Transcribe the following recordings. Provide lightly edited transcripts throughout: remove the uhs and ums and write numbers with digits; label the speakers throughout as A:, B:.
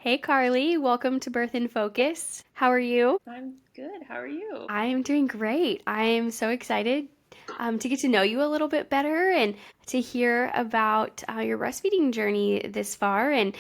A: Hey Carly, welcome to Birth in Focus. How are you?
B: I'm good. How are you?
A: I am doing great. I am so excited to get to know you a little bit better and to hear about your breastfeeding journey this far and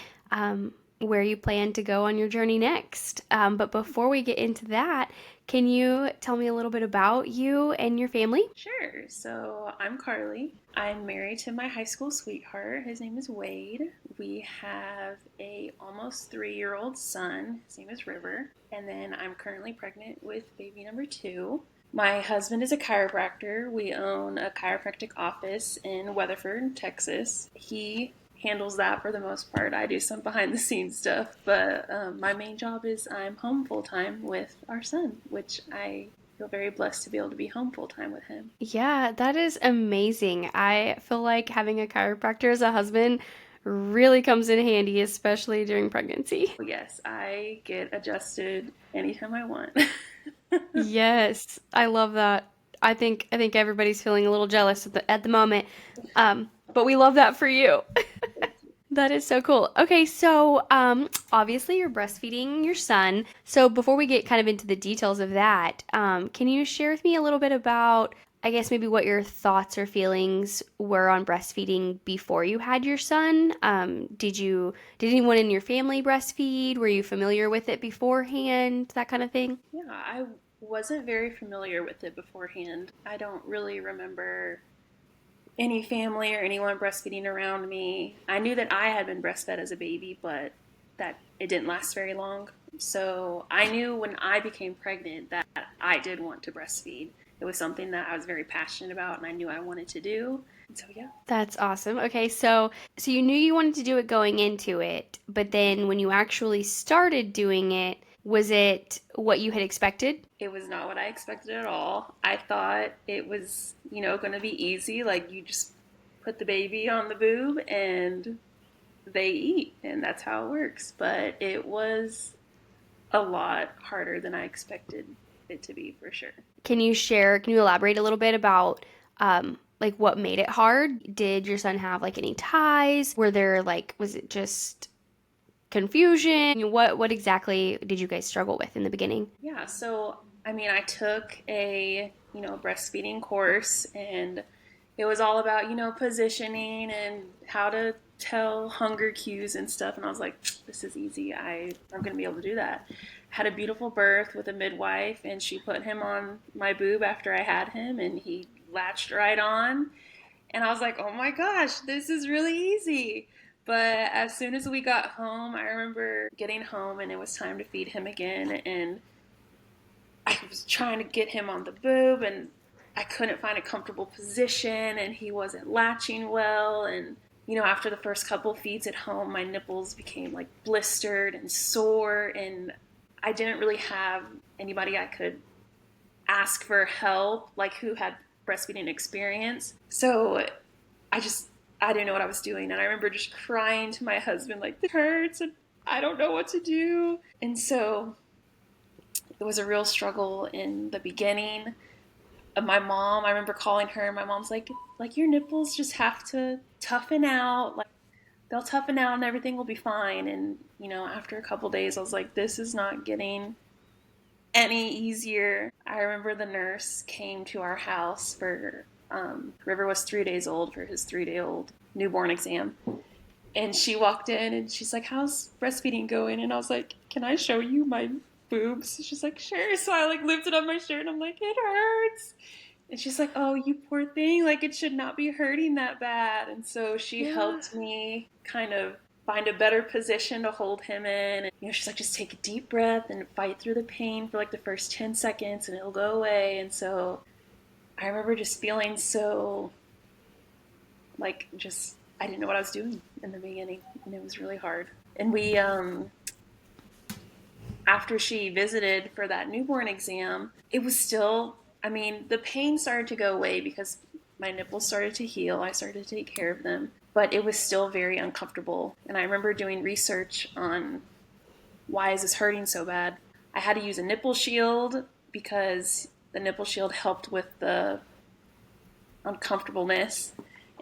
A: where you plan to go on your journey next. But before we get into that, can you tell me a little bit about you and your family?
B: Sure. So I'm Carly. I'm married to my high school sweetheart. His name is Wade. We have a almost 3-year-old son. His name is River. And then I'm currently pregnant with baby number 2. My husband is a chiropractor. We own a chiropractic office in Weatherford, Texas. He handles that for the most part. I do some behind the scenes stuff, but my main job is I'm home full time with our son, which I feel very blessed to be able to be home full time with him.
A: Yeah, that is amazing. I feel like having a chiropractor as a husband really comes in handy, especially during pregnancy.
B: Yes, I get adjusted anytime I want.
A: Yes, I love that. I think everybody's feeling a little jealous at the moment. But we love that for you. That is so cool. Okay, so obviously you're breastfeeding your son. So before we get kind of into the details of that, can you share with me a little bit about, I guess maybe what your thoughts or feelings were on breastfeeding before you had your son? Did anyone in your family breastfeed? Were you familiar with it beforehand? That kind of thing?
B: Yeah, I wasn't very familiar with it beforehand. I don't really remember any family or anyone breastfeeding around me. I knew that I had been breastfed as a baby, but that it didn't last very long. So I knew when I became pregnant that I did want to breastfeed. It was something that I was very passionate about and I knew I wanted to do. And so, yeah,
A: That's awesome. Okay, so you knew you wanted to do it going into it, but then when you actually started doing it, was it what you had expected?
B: it was not what I expected at all. I thought it was, going to be easy. Like you just put the baby on the boob and they eat, and that's how it works. But it was a lot harder than I expected it to be for sure.
A: Can you elaborate a little bit about like what made it hard? Did your son have like any ties? Was it just confusion? What exactly did you guys struggle with in the beginning?
B: Yeah, so I mean, I took a, breastfeeding course and it was all about, positioning and how to tell hunger cues and stuff. And I was like, this is easy. I'm going to be able to do that. Had a beautiful birth with a midwife and she put him on my boob after I had him and he latched right on. And I was like, oh my gosh, this is really easy. But as soon as we got home, I remember getting home and it was time to feed him again. And I was trying to get him on the boob and I couldn't find a comfortable position and he wasn't latching well. And, after the first couple of feeds at home, my nipples became like blistered and sore. And I didn't really have anybody I could ask for help, like who had breastfeeding experience. So I just I didn't know what I was doing, and I remember just crying to my husband like, "This hurts, and I don't know what to do." And so it was a real struggle in the beginning. My mom, I remember calling her. My mom's like your nipples just have to toughen out. Like they'll toughen out, and everything will be fine. And after a couple days, I was like, this is not getting any easier. I remember the nurse came to our house for River was 3 days old for his 3 day old newborn exam. And she walked in and she's like, how's breastfeeding going? And I was like, can I show you my boobs? She's like, sure. So I like lifted up my shirt and I'm like, it hurts. And she's like, oh, you poor thing. Like, it should not be hurting that bad. And so she
A: Yeah.
B: helped me kind of find a better position to hold him in. And, she's like, just take a deep breath and fight through the pain for like the first 10 seconds and it'll go away. And so I remember just feeling so like, just, I didn't know what I was doing in the beginning. And it was really hard. And after she visited for that newborn exam, it was still, I mean, the pain started to go away because my nipples started to heal. I started to take care of them, but it was still very uncomfortable. And I remember doing research on why is this hurting so bad. I had to use a nipple shield because the nipple shield helped with the uncomfortableness.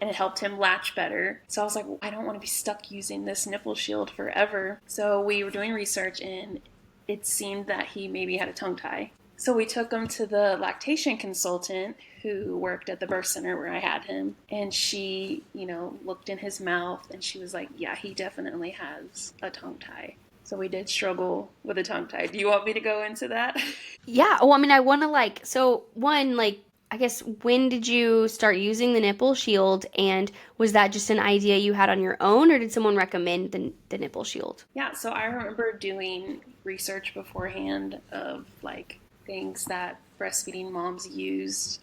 B: and it helped him latch better. So I was like, well, I don't want to be stuck using this nipple shield forever. So we were doing research, and it seemed that he maybe had a tongue tie. So we took him to the lactation consultant who worked at the birth center where I had him. And she, looked in his mouth and she was like, yeah, he definitely has a tongue tie. So we did struggle with a tongue tie. Do you want me to go into that?
A: Yeah. Well, I mean, I want to so one, I guess, when did you start using the nipple shield? And was that just an idea you had on your own, or did someone recommend the nipple shield?
B: Yeah, so I remember doing research beforehand of like things that breastfeeding moms used.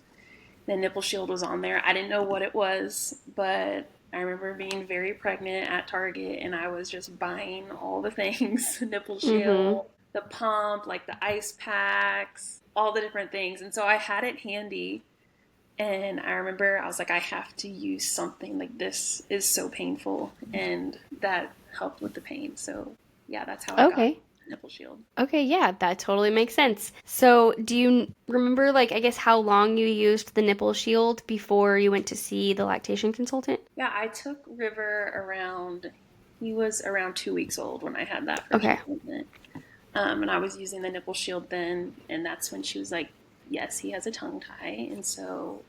B: The nipple shield was on there. I didn't know what it was, but I remember being very pregnant at Target and I was just buying all the things, the nipple
A: Mm-hmm.
B: shield, the pump, like the ice packs, all the different things. And so I had it handy. And I remember I was like, I have to use something, like this is so painful. And that helped with the pain. So yeah, that's how I got
A: Okay.
B: the nipple shield.
A: Okay, yeah, that totally makes sense. So, do you remember, I guess, how long you used the nipple shield before you went to see the lactation consultant?
B: Yeah, I took River around, he was around 2 weeks old when I had that first
A: Okay.
B: appointment. And I was using the nipple shield then. And that's when she was like, yes, he has a tongue tie. And so,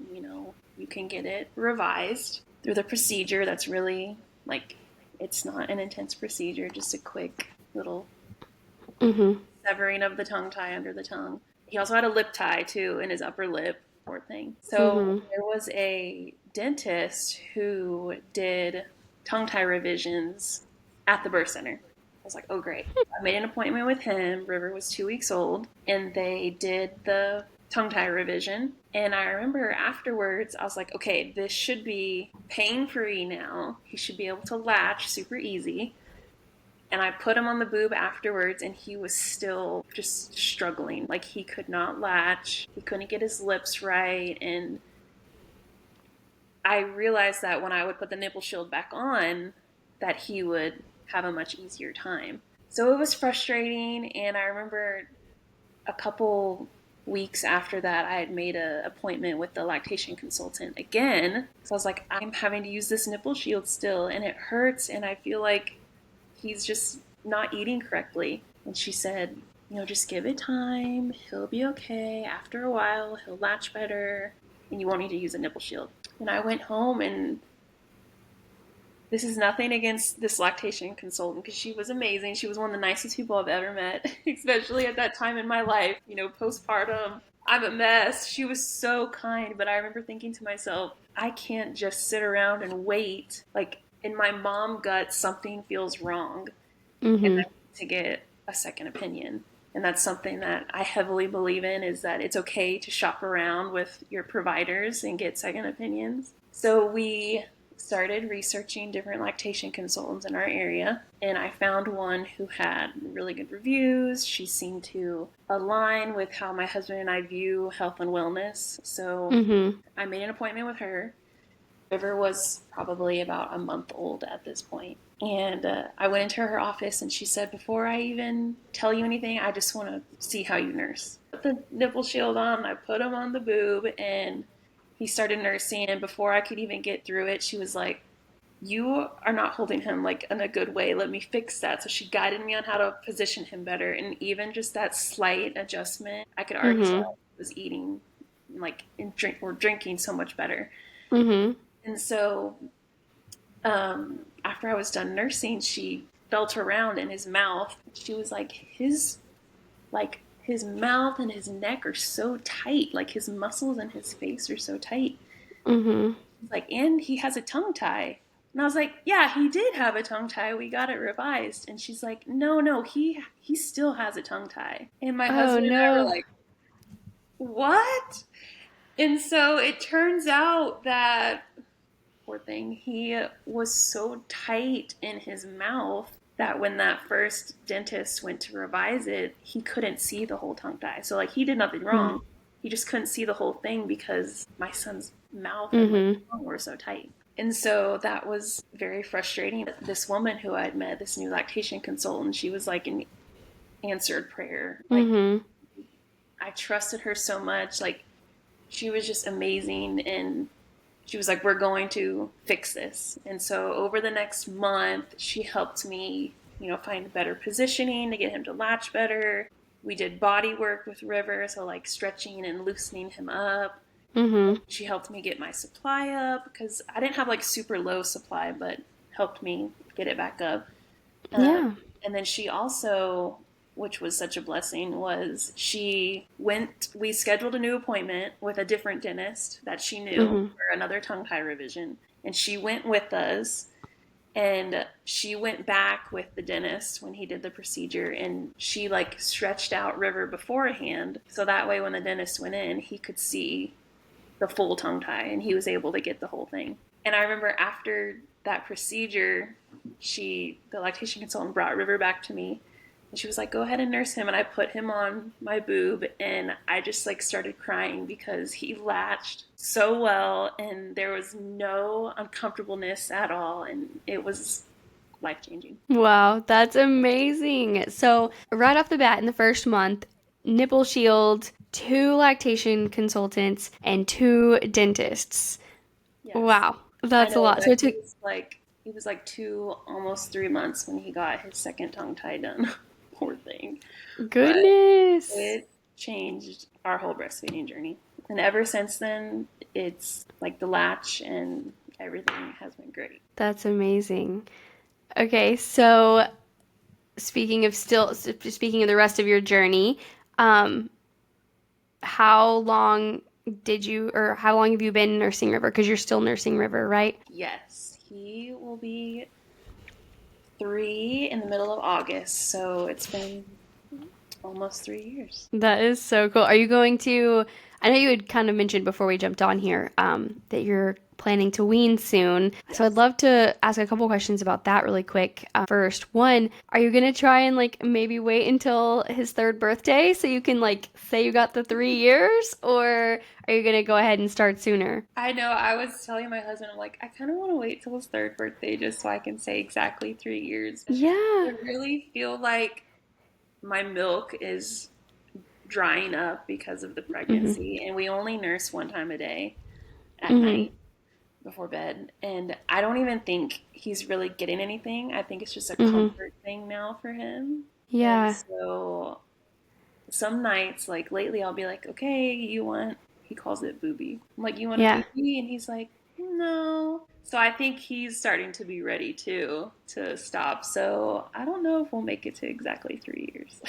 B: you can get it revised through the procedure. That's really like, it's not an intense procedure, just a quick little
A: Mm-hmm.
B: severing of the tongue tie under the tongue. He also had a lip tie too in his upper lip, poor thing. So
A: Mm-hmm.
B: there was a dentist who did tongue tie revisions at the birth center. I was like, oh great. I made an appointment with him. River was 2 weeks old, and they did the tongue tie revision. And I remember afterwards, I was like, okay, this should be pain free now. He should be able to latch super easy. And I put him on the boob afterwards, and he was still just struggling. Like he could not latch, he couldn't get his lips right. And I realized that when I would put the nipple shield back on, that he would have a much easier time. So it was frustrating. And I remember a couple weeks after that, I had made an appointment with the lactation consultant again. So I was like, I'm having to use this nipple shield still, and it hurts. And I feel like he's just not eating correctly. And she said, just give it time. He'll be okay. After a while, he'll latch better, and you won't need to use a nipple shield. And I went home, and this is nothing against this lactation consultant because she was amazing. She was one of the nicest people I've ever met, especially at that time in my life, postpartum. I'm a mess. She was so kind, but I remember thinking to myself, I can't just sit around and wait. Like in my mom gut, something feels wrong, and I
A: Mm-hmm.
B: need to get a second opinion. And that's something that I heavily believe in, is that it's okay to shop around with your providers and get second opinions. So we started researching different lactation consultants in our area, and I found one who had really good reviews. She seemed to align with how my husband and I view health and wellness. So
A: Mm-hmm.
B: I made an appointment with her. River was probably about a month old at this point. And I went into her office and she said, before I even tell you anything, I just want to see how you nurse. Put the nipple shield on, I put him on the boob, and he started nursing. And before I could even get through it, she was like, you are not holding him like in a good way. Let me fix that. So she guided me on how to position him better. And even just that slight adjustment, I could already
A: Mm-hmm.
B: tell he was eating like and drink or drinking so much better.
A: Mm-hmm.
B: And so after I was done nursing, she felt around in his mouth. She was like his mouth and his neck are so tight, like his muscles and his face are so tight.
A: Mm-hmm.
B: She's like, and he has a tongue tie. And I was like, yeah, he did have a tongue tie. We got it revised. And she's like, no, no, he still has a tongue tie. And my
A: Oh
B: husband and I were
A: no.
B: like, what? And so it turns out that, poor thing, he was so tight in his mouth that when that first dentist went to revise it, he couldn't see the whole tongue tie. So like he did nothing wrong. He just couldn't see the whole thing because my son's mouth and like
A: Mm-hmm.
B: tongue were so tight. And so that was very frustrating. This woman who I had met, this new lactation consultant, she was like an answered prayer. Like
A: Mm-hmm.
B: I trusted her so much. Like she was just amazing, and she was like, we're going to fix this. And so over the next month, she helped me, find better positioning to get him to latch better. We did body work with River, so like stretching and loosening him up.
A: Mm-hmm.
B: She helped me get my supply up because I didn't have like super low supply, but helped me get it back up. Um,
A: Yeah.
B: and then she also, which was such a blessing, was we scheduled a new appointment with a different dentist that she knew
A: Mm-hmm.
B: for another tongue tie revision. And she went with us, and she went back with the dentist when he did the procedure, and she like stretched out River beforehand. So that way when the dentist went in, he could see the full tongue tie and he was able to get the whole thing. And I remember after that procedure, the lactation consultant brought River back to me and she was like, go ahead and nurse him. And I put him on my boob and I just like started crying because he latched so well and there was no uncomfortableness at all. And it was life changing.
A: Wow, that's amazing. So, right off the bat in the first month, nipple shield, two lactation consultants, and two dentists.
B: Yes.
A: Wow,
B: I
A: that's a
B: know,
A: lot. So
B: but
A: it took
B: he was like 2, almost 3 months when he got his second tongue tie done. Poor thing. But
A: goodness.
B: it changed our whole breastfeeding journey. And ever since then, it's like the latch and everything has been great.
A: That's amazing. Okay, so speaking of the rest of your journey, um, how long how long have you been nursing River? Because you're still nursing River, right?
B: Yes, he will be 3 in the middle of August, so it's been almost 3 years.
A: That is so cool. Are you going to? I know you had kind of mentioned before we jumped on here that you're planning to wean soon. So I'd
B: Yes.
A: love to ask a couple questions about that really quick. First, one, are you gonna try and like maybe wait until his third birthday so you can like say you got the 3 years, or are you gonna go ahead and start sooner?
B: I know. I was telling my husband, I'm like, I kind of want to wait till his third birthday just so I can say exactly 3 years. I
A: Yeah.
B: really feel like my milk is drying up because of the
A: Mhm.
B: pregnancy, and we only nurse one time a day at
A: Mhm.
B: night before bed. And I don't even think he's really getting anything. I think it's just a
A: Mhm.
B: comfort thing now for him. And
A: Yeah.
B: so some nights, like lately, I'll be like, okay, he calls it booby. I'm like, you want a
A: Yeah.
B: booby? And he's like, no. So I think he's starting to be ready too to stop. So I don't know if we'll make it to exactly 3 years.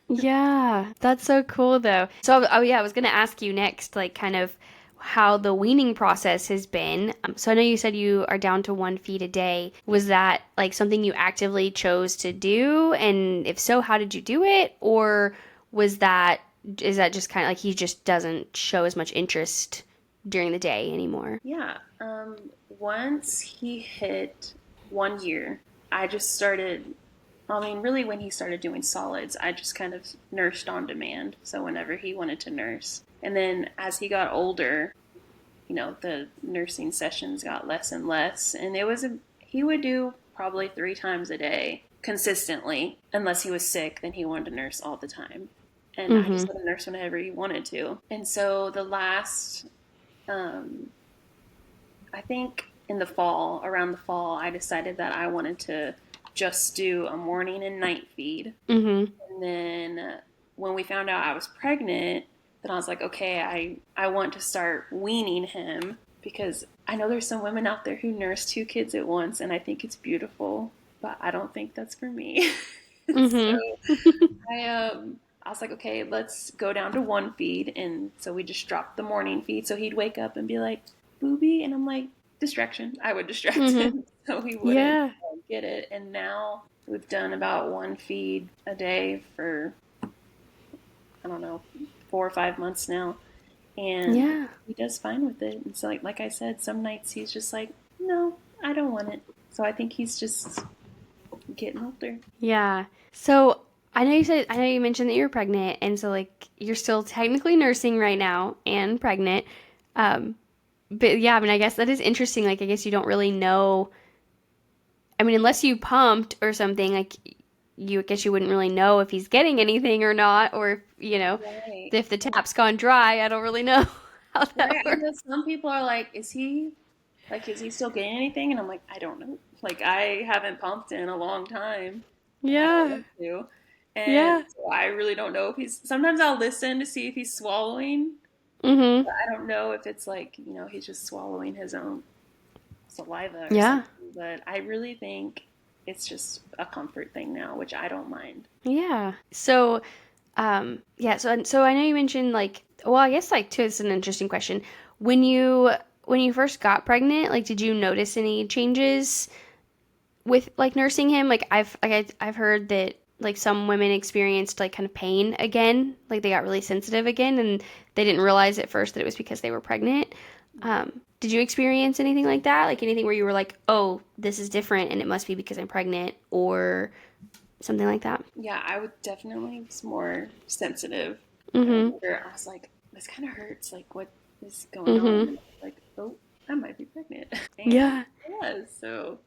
A: Yeah, that's so cool though. So, oh yeah, I was gonna ask you next, like kind of how the weaning process has been. So I know you said you are down to 1 feed a day. Was that like something you actively chose to do? And if so, how did you do it? Or was that is that just kind of like he just doesn't show as much interest during the day anymore?
B: Yeah. Once he hit 1 year, I just started. I mean, really, when he started doing solids, I just kind of nursed on demand. So whenever he wanted to nurse. And then as he got older, the nursing sessions got less and less. And he would do probably 3 times a day consistently. Unless he was sick, then he wanted to nurse all the time. And I
A: Mm-hmm.
B: just let him nurse whenever he wanted to. And so um, I think around the fall, I decided that I wanted to just do a morning and night feed.
A: Mm-hmm.
B: And then when we found out I was pregnant, then I was like, okay, I want to start weaning him because I know there's some women out there who nurse 2 kids at once, and I think it's beautiful, but I don't think that's for me. So
A: Mm-hmm.
B: I was like, okay, let's go down to 1 feed, and so we just dropped the morning feed. So he'd wake up and be like, "Booby," and I'm like, distraction. I would distract
A: Mm-hmm.
B: him so he wouldn't
A: Yeah.
B: get it. And now we've done about 1 feed a day for I don't know 4 or 5 months now, and
A: Yeah.
B: he does fine with it. And so like I said, some nights he's just like, no, I don't want it. So I think he's just getting older.
A: Yeah. So I know you mentioned that you're pregnant, and so like you're still technically nursing right now and pregnant. Um, but yeah, I mean, I guess that is interesting. Like, I guess you don't really know. I mean, unless you pumped or something, like I guess you wouldn't really know if he's getting anything or not, or if,
B: Right.
A: if the tap's gone dry. I don't really know how
B: Right.
A: that
B: I know
A: works.
B: some people are like, is he? Like, is he still getting anything? And I'm like, I don't know. Like, I haven't pumped in a long time, and I don't
A: Yeah.
B: want to. And
A: Yeah.
B: so I really don't know if he's. Sometimes I'll listen to see if he's swallowing,
A: Mhm.
B: but I don't know if it's like, he's just swallowing his own saliva or
A: Yeah.
B: something. But I really think it's just a comfort thing now, which I don't mind.
A: Yeah. So, yeah, so I know you mentioned like, well, I guess like too, it's an interesting question. When you first got pregnant, like, did you notice any changes with like nursing him? Like, I've heard that like some women experienced like kind of pain again, like they got really sensitive again, and they didn't realize at first that it was because they were pregnant. Did you experience anything like that? Like anything where you were like, oh, this is different, and it must be because I'm pregnant, or something like that?
B: Yeah, I would definitely was more sensitive. I
A: Mm-hmm.
B: remember I was like, this kind of hurts. Like, what is going on? And
A: Mm-hmm.
B: I was like, oh, I might be pregnant. And
A: Yeah.
B: I was. So,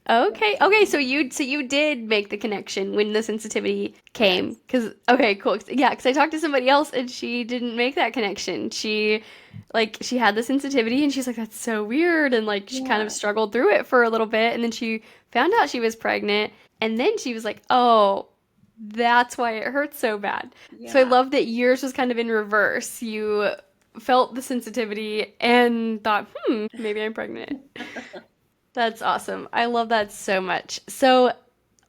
B: yeah.
A: Okay. Okay. So you did make the connection when the sensitivity came.
B: Yes.
A: Cause okay, cool. Yeah. Cause I talked to somebody else and she didn't make that connection. She had the sensitivity and she's like, that's so weird. And like she kind of
B: Yeah.
A: struggled through it for a little bit. And then she found out she was pregnant. And then she was like, oh, that's why it hurts so bad. So I
B: Yeah.
A: love that yours was kind of in reverse. You felt the sensitivity and thought, maybe I'm pregnant. That's awesome. I love that so much. So,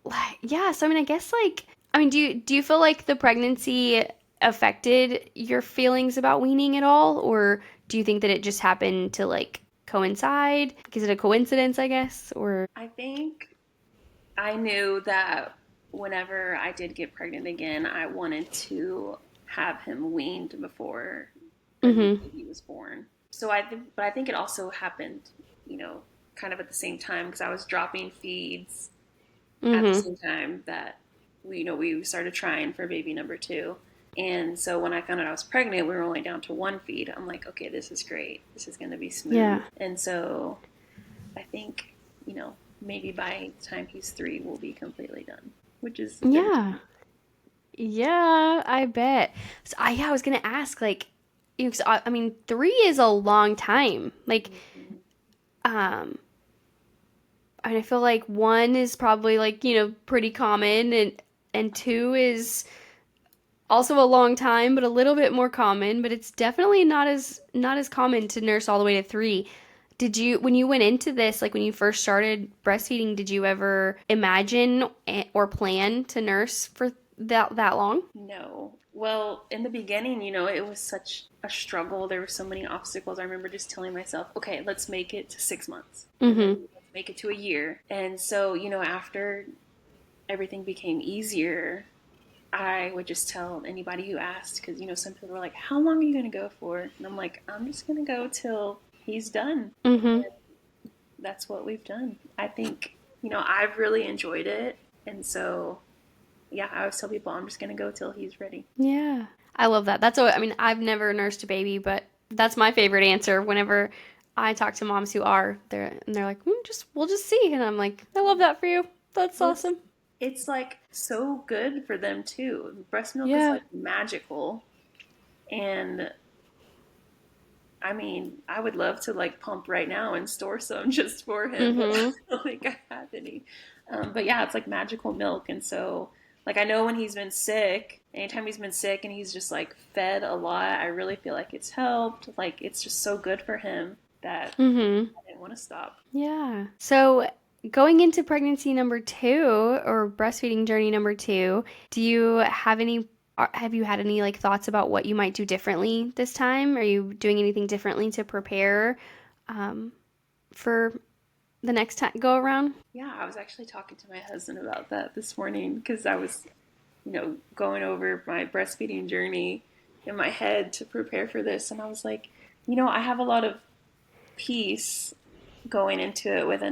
A: like, yeah, so I mean, I guess like I mean, do you feel like the pregnancy affected your feelings about weaning at all, or do you think that it just happened to like coincide? Is it a coincidence, I guess, or
B: I think I knew that whenever I did get pregnant again, I wanted to have him weaned before the new
A: Mhm.
B: baby was born. So but I think it also happened, you know, kind of at the same time because I was dropping feeds at the
A: Mhm.
B: same time that we started trying for baby number two. And so when I found out I was pregnant, we were only down to one feed. I'm like, okay, this is great. This is going to be smooth.
A: Yeah.
B: And so I think, maybe by the time he's three, we'll be completely done, which is
A: Yeah.
B: bittersweet.
A: Yeah, I bet. So yeah, I was gonna ask like, 'cause I mean, 3 is a long time. Like,
B: Mm-hmm.
A: um, I feel like 1 is probably like, pretty common, and 2 is also a long time, but a little bit more common, but it's definitely not as common to nurse all the way to 3. Did you when you went into this, like when you first started breastfeeding, did you ever imagine or plan to nurse for that long?
B: No. Well, in the beginning, it was such a struggle. There were so many obstacles. I remember just telling myself, okay, let's make it to 6 months and then
A: Mhm.
B: let's make it to a year. And so, after everything became easier, I would just tell anybody who asked, because, some people were like, how long are you going to go for? And I'm like, I'm just going to go till he's done.
A: Mhm.
B: That's what we've done. I think, I've really enjoyed it. And so, yeah, I always tell people I'm just going to go till he's ready.
A: Yeah. I love that. That's what I mean, I've never nursed a baby, but that's my favorite answer whenever I talk to moms who are there and they're like, just we'll just see. And I'm like, I love that for you. That's
B: Well,
A: awesome.
B: it's like so good for them too. Breast milk is
A: Yeah.
B: like magical. And I mean, I would love to like pump right now and store some just for him, but I
A: Mhm.
B: don't think I have any. But yeah, it's like magical milk. And so, like, I know when he's been sick, anytime he's been sick and he's just like fed a lot, I really feel like it's helped. Like, it's just so good for him that
A: Mhm.
B: I didn't want to stop.
A: Yeah. So going into pregnancy number 2 or breastfeeding journey number 2, do you have you had any like thoughts about what you might do differently this time? Are you doing anything differently to prepare um, for the next time go around?
B: Yeah, I was actually talking to my husband about that this morning because I was, going over my breastfeeding journey in my head to prepare for this. And I was like, I have a lot of peace going into it with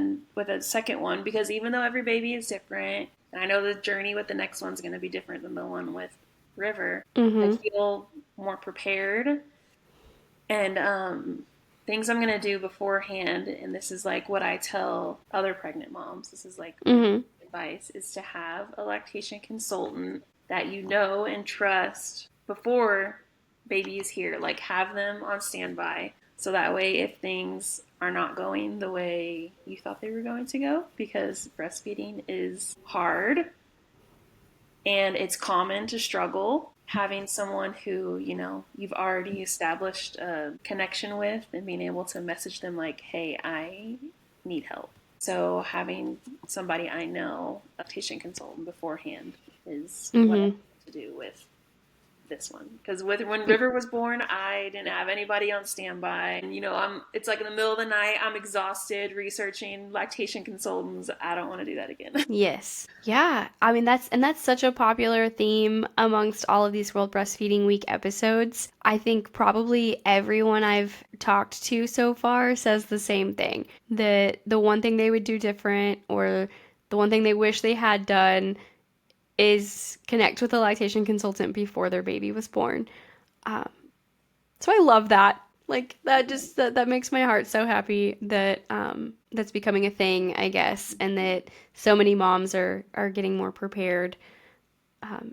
B: a second one because even though every baby is different, and I know the journey with the next one's going to be different than the one with River, I
A: Mhm.
B: feel more prepared and things I'm going to do beforehand. And this is like what I tell other pregnant moms. This is like my
A: Mhm.
B: advice is to have a lactation consultant that you know and trust before baby is here. Like have them on standby So that way, if things are not going the way you thought they were going to go, because breastfeeding is hard and it's common to struggle, having someone who, you've already established a connection with and being able to message them like, hey, I need help. So having somebody I know, a lactation consultant beforehand, is what I
A: Mm-hmm.
B: want to do with this one, because with when River was born, I didn't have anybody on standby, and it's like in the middle of the night, I'm exhausted researching lactation consultants. I don't want to do that again.
A: Yes. Yeah. I mean, that's such a popular theme amongst all of these World Breastfeeding Week episodes. I think probably everyone I've talked to so far says the same thing. That the one thing they would do different or the one thing they wish they had done is connect with a lactation consultant before their baby was born. Um, so I love that. Like that just that makes my heart so happy that that's becoming a thing, I guess, and that so many moms are getting more prepared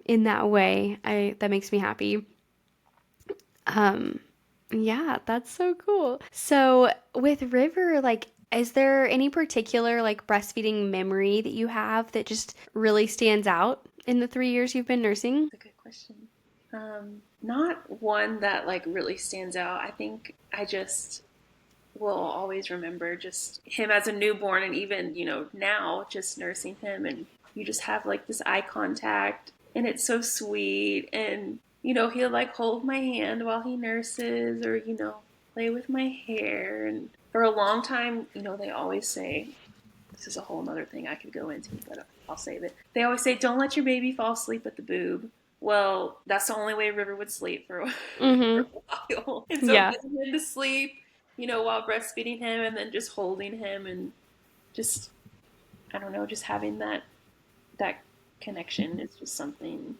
A: in that way. I that makes me happy. Um, yeah, that's so cool. So with River, like, is there any particular like breastfeeding memory that you have that just really stands out in the 3 years you've been nursing?
B: That's a good question. Not one that like really stands out. I think I just will always remember just him as a newborn, and even now just nursing him, and you just have like this eye contact, and it's so sweet, and he'll like hold my hand while he nurses, or play with my hair. And for a long time, they always say, this is a whole other thing I could go into, but I'll save it. They always say, don't let your baby fall asleep at the boob. Well, that's the only way River would sleep for, for
A: Mm-hmm.
B: a while. And so
A: Yeah.
B: getting him to sleep, while breastfeeding him, and then just holding him, and just, I don't know, just having that connection is just something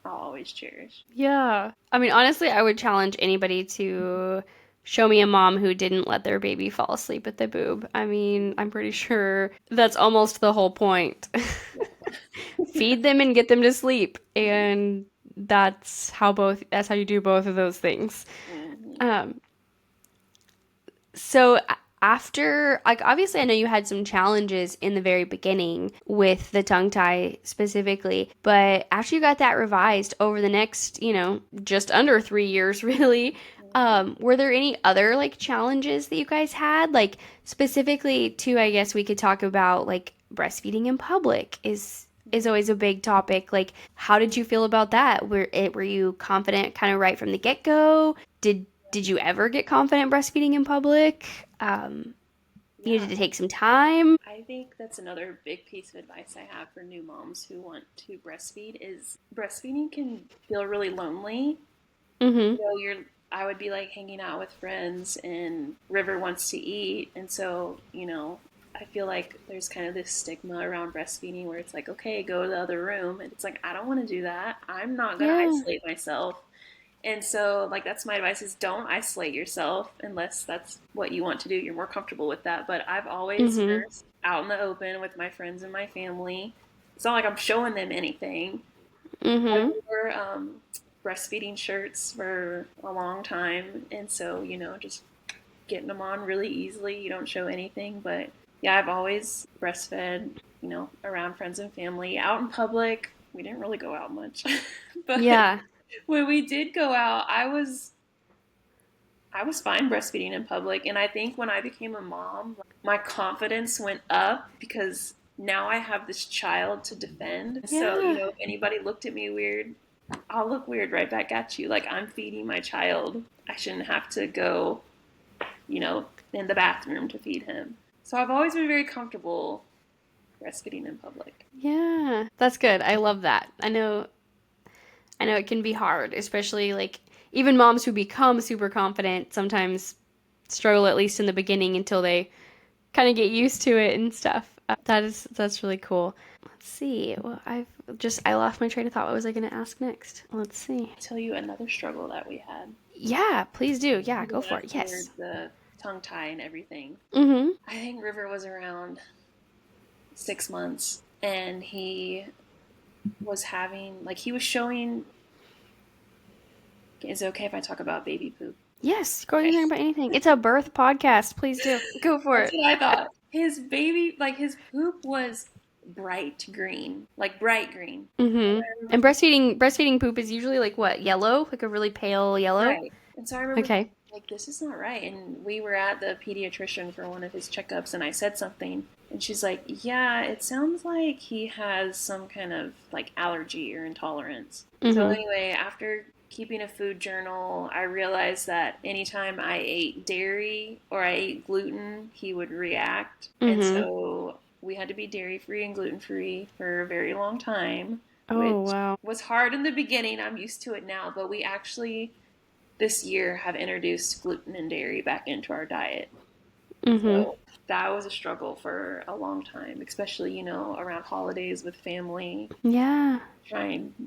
B: I'll always cherish.
A: Yeah. I mean, honestly, I would challenge anybody to show me a mom who didn't let their baby fall asleep at the boob. I mean, I'm pretty sure that's almost the whole point. Feed them and get them to sleep. And that's how you do both of those things.
B: Mm-hmm.
A: Um, so after, like, obviously, I know you had some challenges in the very beginning with the tongue tie specifically, but after you got that revised over the next, just under 3 years, really, were there any other like challenges that you guys had? Like, specifically, too, I guess we could talk about like breastfeeding in public is always a big topic. Like, how did you feel about that? Were you confident kind of right from the get go? Did you ever get confident breastfeeding in public? You
B: Yeah,
A: needed to take some time.
B: I think that's another big piece of advice I have for new moms who want to breastfeed is breastfeeding can feel really lonely.
A: Mm-hmm.
B: You're I would be like hanging out with friends, and River wants to eat, and so, I feel like there's kind of this stigma around breastfeeding where it's like, okay, go to the other room, and it's like, I don't want to do that. I'm not going to
A: Yeah.
B: isolate myself. And so, like, that's my advice is don't isolate yourself unless that's what you want to do. You're more comfortable with that. But I've always
A: Mm-hmm.
B: nursed out in the open with my friends and my family. It's not like I'm showing them anything. I
A: Mm-hmm.
B: wore breastfeeding shirts for a long time. And so, just getting them on really easily. You don't show anything. But yeah, I've always breastfed, around friends and family. Out in public, we didn't really go out much. But
A: Yeah.
B: when we did go out, I was fine breastfeeding in public, and I think when I became a mom, my confidence went up because now I have this child to defend. So,
A: Yeah.
B: if anybody looked at me weird, I'll look weird right back at you. Like, I'm feeding my child. I shouldn't have to go, in the bathroom to feed him. So I've always been very comfortable breastfeeding in public.
A: Yeah. That's good. I love that. I know it can be hard, especially like even moms who become super confident sometimes struggle at least in the beginning until they kind of get used to it and stuff. That's really cool. Let's see. Well, I lost my train of thought. What was I going to ask next? Let's see.
B: I'll tell you another struggle that we had.
A: Yeah, please do. Yeah, go for it.
B: After
A: Yes.
B: the tongue tie and everything.
A: Mm-hmm.
B: I think River was around 6 months, and he was having, like, he was showing. Is it okay if I talk about baby poop?
A: Yes, girl, you can talk about anything. It's a birth podcast. Please do. Go for
B: That's
A: it.
B: what I thought. His baby, like his poop was bright green, like bright green. And
A: Mm-hmm.
B: I remember
A: And breastfeeding poop is usually like what? Yellow? Like a really pale yellow?
B: right. And so I remember thinking,
A: Okay.
B: like, this is not right. And we were at the pediatrician for one of his checkups, and I said something, and she's like, yeah, it sounds like he has some kind of like allergy or intolerance. So,
A: Mm-hmm.
B: anyway, after keeping a food journal, I realized that anytime I ate dairy or I ate gluten, he would react. And
A: Mm-hmm.
B: so we had to be dairy free and gluten free for a very long time,
A: Oh,
B: which
A: wow.
B: was hard in the beginning. I'm used to it now, but we actually this year have introduced gluten and dairy back into our diet.
A: Mm-hmm.
B: So that was a struggle for a long time, especially, around holidays with family,
A: Yeah.
B: trying to,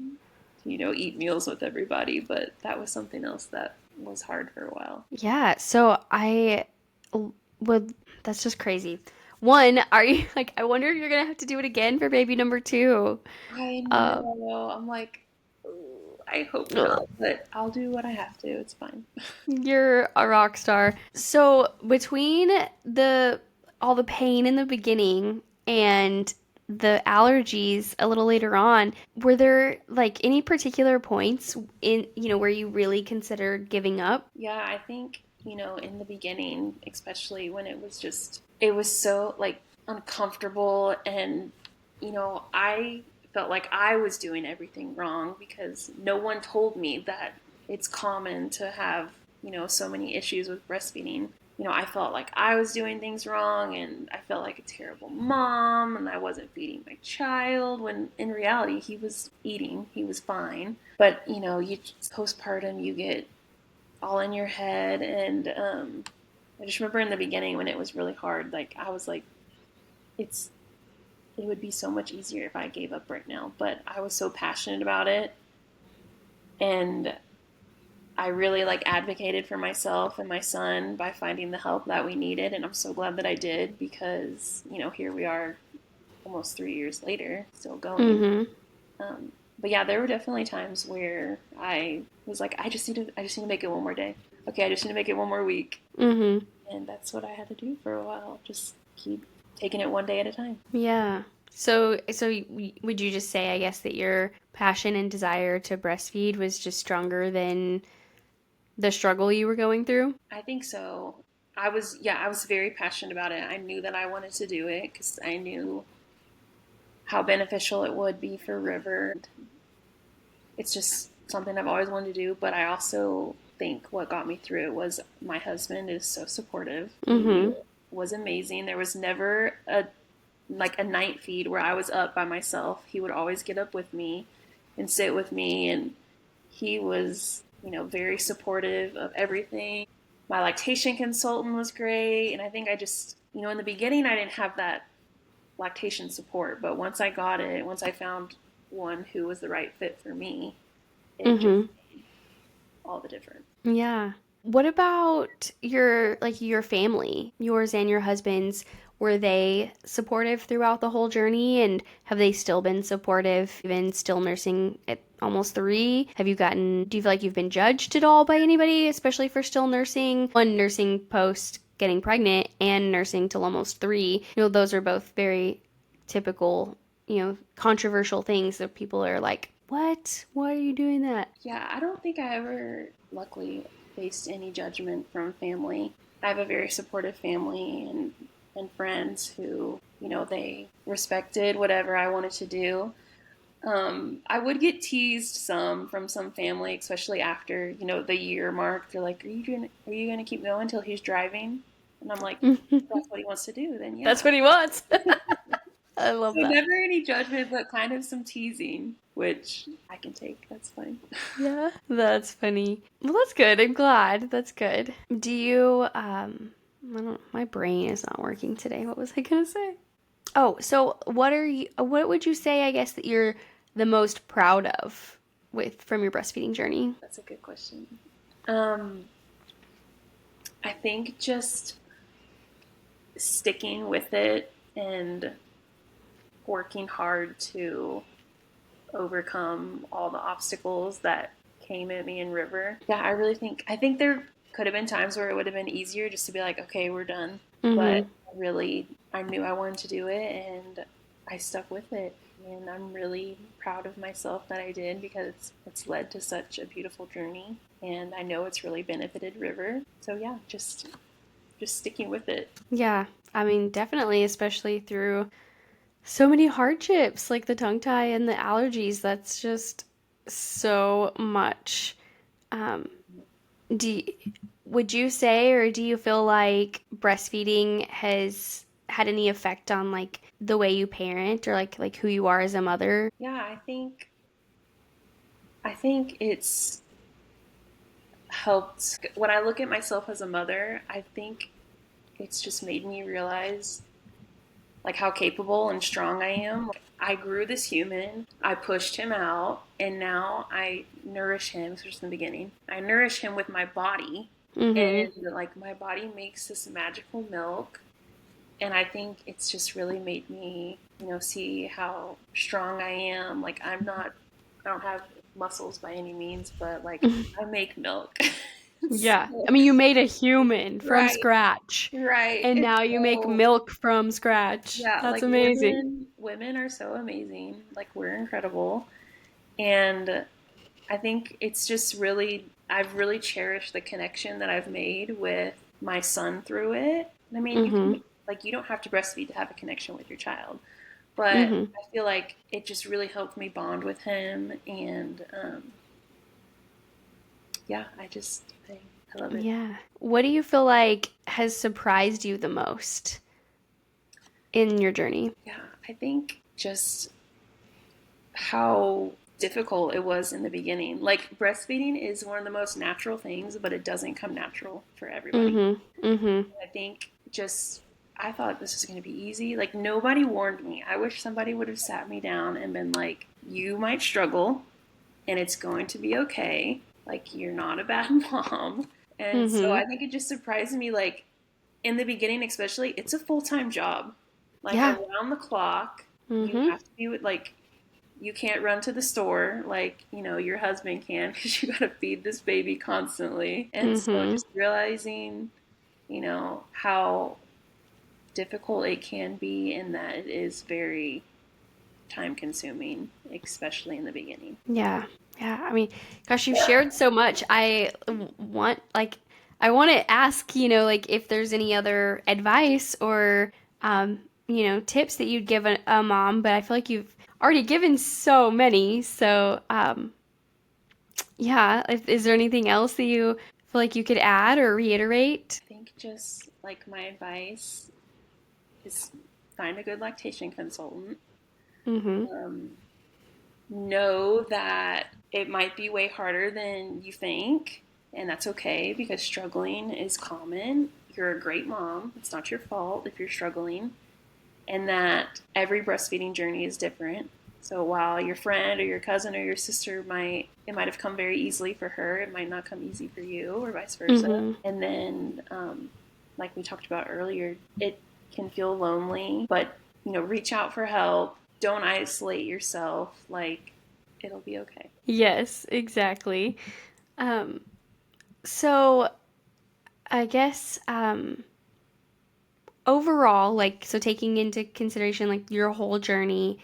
B: eat meals with everybody. But that was something else that was hard for a while.
A: Yeah. So would, that's just crazy. One, are you like, I wonder if you're gonna have to do it again for baby number two.
B: I
A: Uh,
B: know. I'm like, "Ooh, I hope
A: ugh.
B: not, but I'll do what I have to. It's fine."
A: You're a rock star. So between the all the pain in the beginning and the allergies a little later on, were there like any particular points in, where you really considered giving up?
B: Yeah, I think, in the beginning, especially when it was so like uncomfortable and, I felt like I was doing everything wrong because no one told me that it's common to have, so many issues with breastfeeding. I felt like I was doing things wrong and I felt like a terrible mom and I wasn't feeding my child when in reality he was eating, he was fine. But, you postpartum, you get all in your head. And I just remember in the beginning when it was really hard, like I was like, it's it would be so much easier if I gave up right now. But I was so passionate about it, and I really like advocated for myself and my son by finding the help that we needed. And I'm so glad that I did because here we are, almost 3 years later, still going.
A: Mm-hmm.
B: But yeah, there were definitely times where I was like, I just need to make it one more day. Okay, I just need to make it one more week.
A: Mm-hmm.
B: And that's what I had to do for a while. Just keep taking it one day at a time.
A: Yeah. Would you just say, I guess, that your passion and desire to breastfeed was just stronger than the struggle you were going through?
B: I think so. I was very passionate about it. I knew that I wanted to do it because I knew how beneficial it would be for River. It's just something I've always wanted to do, but I also think what got me through it was my husband is so supportive. He
A: Mm-hmm.
B: was amazing. There was never a night feed where I was up by myself. He would always get up with me and sit with me, and he was, very supportive of everything. My lactation consultant was great, and I think I just, in the beginning I didn't have that lactation support, but once I got it, once I found one who was the right fit for me, it just
A: Mm-hmm.
B: made all the difference.
A: Yeah. What about your family, yours and your husband's? Were they supportive throughout the whole journey, and have they still been supportive even still nursing at almost three? Do you feel like you've been judged at all by anybody, especially for still nursing? One, nursing post getting pregnant and nursing till almost three. Those are both very typical, controversial things that people are like, what? Why are you doing that?
B: Yeah, I don't think I ever, luckily, faced any judgment from family. I have a very supportive family and friends who, they respected whatever I wanted to do. I would get teased some from some family, especially after, the year mark. They're like, are you gonna keep going until he's driving?" And I'm like, "If that's what he wants to do, then
A: That's
B: yeah."
A: what he wants. I love
B: So
A: that.
B: never any judgment, but kind of some teasing, which I can take. That's fine.
A: Yeah, that's funny. Well, that's good. I'm glad. That's good. Do you, I don't, my brain is not working today. What was I gonna say? Oh, so what would you say, I guess, that you're the most proud of from your breastfeeding journey?
B: That's a good question. Um, I think just sticking with it and working hard to overcome all the obstacles that came at me in River. Yeah, I think they're could have been times where it would have been easier just to be like, okay, we're done. But
A: Mhm.
B: really, I knew I wanted to do it and I stuck with it. And I'm really proud of myself that I did because it's led to such a beautiful journey. And I know it's really benefited River. So yeah, just sticking with it.
A: Yeah. I mean, definitely, especially through so many hardships like the tongue tie and the allergies. That's just so much. Um, do you, would you say, or do you feel like breastfeeding has had any effect on like the way you parent or like who you are as a mother?
B: Yeah, I think it's helped when I look at myself as a mother, I think it's just made me realize like how capable and strong I am. Like, I grew this human, I pushed him out, and now I nourish him, especially in the beginning. I nourish him with my body,
A: Mm-hmm.
B: and like my body makes this magical milk. And I think it's just really made me, see how strong I am. Like I don't have muscles by any means, but like I make milk.
A: Yeah.
B: So,
A: I mean, you made a human from
B: right,
A: scratch,
B: right.
A: and
B: And
A: now you make
B: so
A: milk from scratch.
B: yeah,
A: That's
B: like
A: amazing.
B: women are so amazing. Like we're incredible. And I think it's just really I've really cherished the connection that I've made with my son through it. I mean,
A: Mm-hmm.
B: you don't have to breastfeed to have a connection with your child, but
A: Mm-hmm.
B: I feel like it just really helped me bond with him and yeah, I love it.
A: Yeah. What do you feel like has surprised you the most in your journey?
B: Yeah, I think just how difficult it was in the beginning. Like breastfeeding is one of the most natural things, but it doesn't come natural for everybody.
A: Mm-hmm. Mm-hmm.
B: I think just I thought this was going to be easy. Like nobody warned me. I wish somebody would have sat me down and been like, "You might struggle and it's going to be okay. Like you're not a bad mom." And so
A: Mm-hmm.
B: I think it just surprised me like in the beginning especially, it's a full-time job. Like
A: Yeah.
B: around the clock, you
A: Mm-hmm.
B: have to be with like you can't run to the store like your husband can because you got to feed this baby constantly. And so
A: Mm-hmm.
B: just realizing how difficult it can be and that it is very time consuming, especially in the beginning.
A: Yeah. Yeah. I mean, gosh, you've shared so much. I want to ask, like if there's any other advice or, tips that you'd give a mom, but I feel like you've already given so many. So, yeah, is there anything else that you feel like you could add or reiterate?
B: I think just like my advice is find a good lactation consultant.
A: Mm-hmm.
B: um, know that it might be way harder than you think, and that's okay because struggling is common. You're a great mom. It's not your fault if you're struggling, and that every breastfeeding journey is different. So while your friend or your cousin or your sister might have come very easily for her, it might not come easy for you, or vice versa.
A: Mm-hmm.
B: And then, like we talked about earlier, it can feel lonely, but reach out for help. Don't isolate yourself. Like it'll be okay.
A: Yes, exactly. Um, so I guess overall, like, so taking into consideration like your whole journey,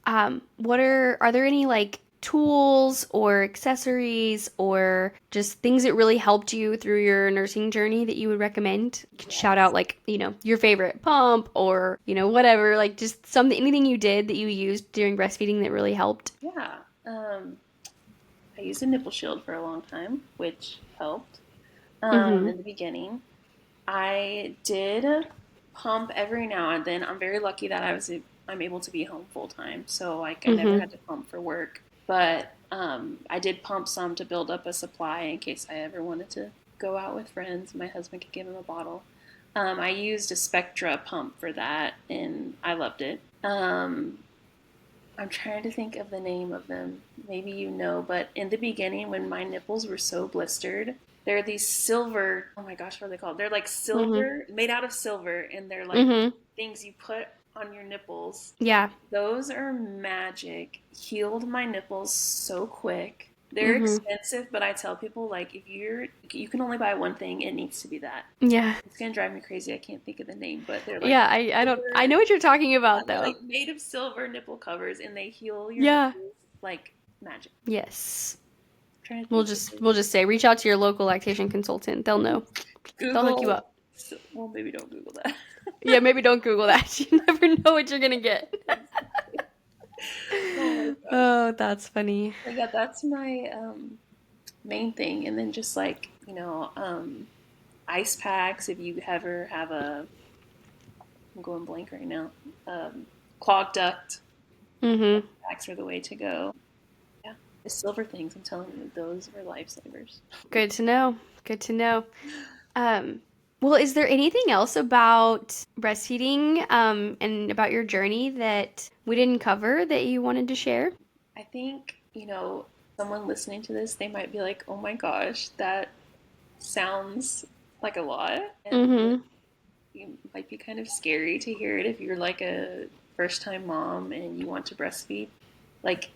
A: are there any like tools or accessories or just things that really helped you through your nursing journey that you would recommend? You could shout out
B: Yes.
A: like, your favorite pump or, whatever, like just something, anything you did that you used during breastfeeding that really helped.
B: Yeah. I used a nipple shield for a long time, which helped
A: Mm-hmm.
B: in the beginning. I did pump every now and then. I'm very lucky that I'm able to be home full time, so like I never
A: Mm-hmm.
B: had to pump for work. But I did pump some to build up a supply in case I ever wanted to go out with friends. My husband could give him a bottle. I used a Spectra pump for that, and I loved it. I'm trying to think of the name of them. Maybe but in the beginning, when my nipples were so blistered, they're these silver. Oh my gosh, what are they called? They're like
A: Mm-hmm.
B: silver, made out of silver, and they're like
A: Mm-hmm.
B: things you put on your nipples.
A: Yeah.
B: Those are magic. Healed my nipples so quick. They're
A: Mhm.
B: expensive, but I tell people like if you can only buy one thing, it needs to be that.
A: Yeah.
B: It's gonna drive me crazy. I can't think of the name, but they're like
A: Yeah, I don't I
B: silver.
A: know what you're talking
B: Yeah,
A: about
B: they're
A: though.
B: like made of silver nipple covers, and they heal your
A: Yeah.
B: nipples like magic.
A: Yes.
B: I'm trying to
A: We'll
B: think
A: just
B: of
A: we'll just say reach out to your local lactation consultant. They'll
B: it.
A: know. They'll hook you
B: Google.
A: up.
B: Well, maybe don't Google that.
A: Yeah, maybe don't Google that. You never know what you're gonna get.
B: Exactly. Oh my gosh.
A: Oh, that's funny.
B: But yeah, that's my main thing, and then just like ice packs. If you ever have I'm going blank right now. Um, Clogged duct
A: Mm-hmm.
B: packs are the way to go. Yeah, the silver things. I'm telling you, those are lifesavers.
A: Good to know. Good to know. Um, well, is there anything else about breastfeeding, and about your journey that we didn't cover that you wanted to share?
B: I think someone listening to this, they might be like, "Oh my gosh, that sounds like a lot," and
A: Mm-hmm.
B: it might be kind of scary to hear it if you're like a first time mom and you want to breastfeed. Like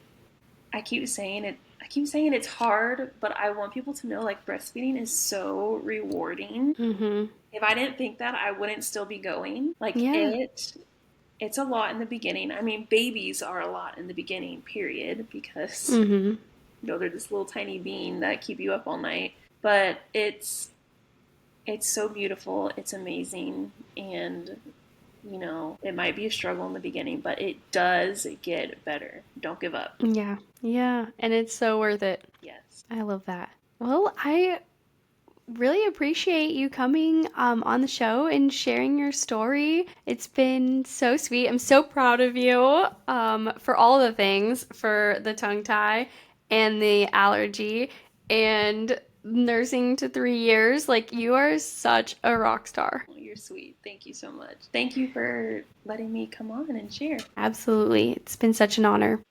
B: I keep saying it's hard, but I want people to know like breastfeeding is so rewarding.
A: Mm-hmm.
B: If I didn't think that, I wouldn't still be going. Like
A: Yeah.
B: it's a lot in the beginning. I mean, babies are a lot in the beginning, period, because
A: Mm-hmm.
B: they're this little tiny being that keep you up all night. But it's so beautiful. It's amazing, and it might be a struggle in the beginning, but it does get better. Don't give up.
A: Yeah. Yeah. And it's so worth it.
B: Yes.
A: I love that. Well, I really appreciate you coming on the show and sharing your story. It's been so sweet. I'm so proud of you for all the things, for the tongue tie and the allergy and nursing to 3 years. Like, you are such a rock star.
B: Well, you're sweet. Thank you so much. Thank you for letting me come on and share.
A: Absolutely. It's been such an honor.